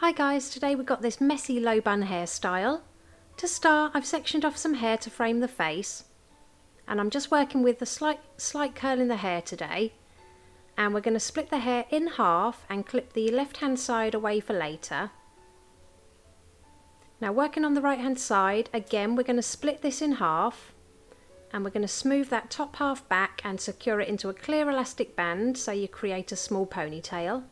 Hi guys, today we've got this messy low bun hairstyle. To start, I've sectioned off some hair to frame the face, and I'm just working with a slight curl in the hair today. And we're going to split the hair in half and clip the left hand side away for later. Now working on the right hand side, again we're going to split this in half, and we're going to smooth that top half back and secure it into a clear elastic band so you create a small ponytail.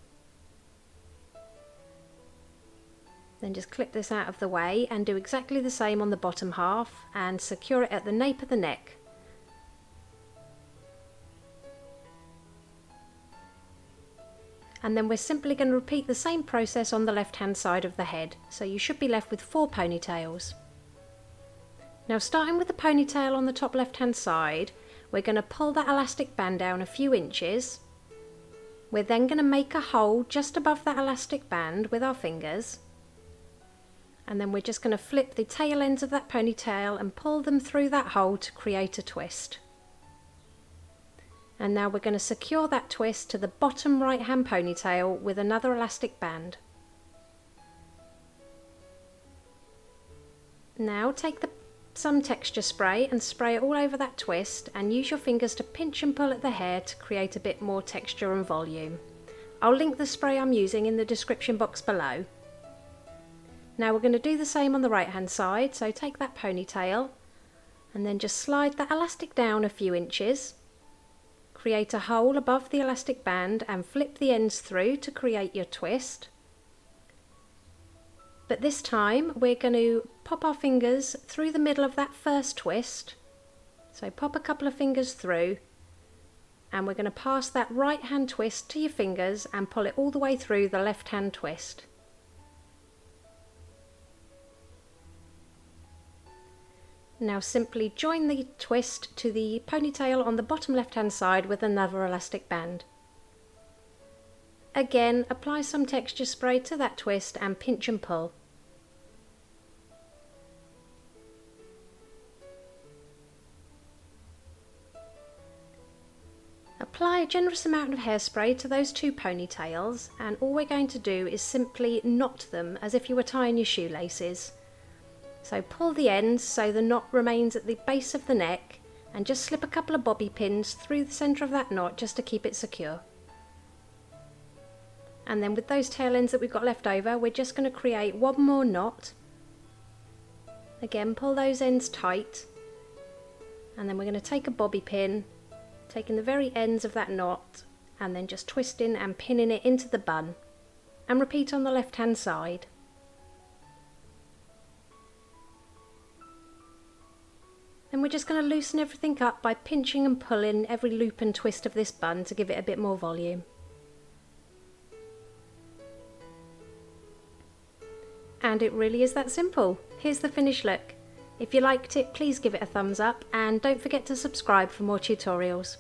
Then just clip this out of the way and do exactly the same on the bottom half and secure it at the nape of the neck. And then we're simply going to repeat the same process on the left hand side of the head, so you should be left with 4 ponytails. Now starting with the ponytail on the top left hand side, we're going to pull that elastic band down a few inches. We're then going to make a hole just above that elastic band with our fingers. And then we're just going to flip the tail ends of that ponytail and pull them through that hole to create a twist. And now we're going to secure that twist to the bottom right hand ponytail with another elastic band. Now take some texture spray and spray it all over that twist, and use your fingers to pinch and pull at the hair to create a bit more texture and volume. I'll link the spray I'm using in the description box below. Now we're going to do the same on the right hand side, so take that ponytail and then just slide that elastic down a few inches, create a hole above the elastic band and flip the ends through to create your twist. But this time we're going to pop our fingers through the middle of that first twist, so pop a couple of fingers through, and we're going to pass that right hand twist to your fingers and pull it all the way through the left hand twist. Now simply join the twist to the ponytail on the bottom left hand side with another elastic band. Again, apply some texture spray to that twist and pinch and pull. Apply a generous amount of hairspray to those 2 ponytails, and all we're going to do is simply knot them as if you were tying your shoelaces. So pull the ends so the knot remains at the base of the neck, and just slip a couple of bobby pins through the centre of that knot just to keep it secure. And then with those tail ends that we've got left over, we're just going to create one more knot. Again, pull those ends tight, and then we're going to take a bobby pin, taking the very ends of that knot, and then just twisting and pinning it into the bun, and repeat on the left hand side. Then we're just going to loosen everything up by pinching and pulling every loop and twist of this bun to give it a bit more volume. And it really is that simple. Here's the finished look. If you liked it, please give it a thumbs up, and don't forget to subscribe for more tutorials.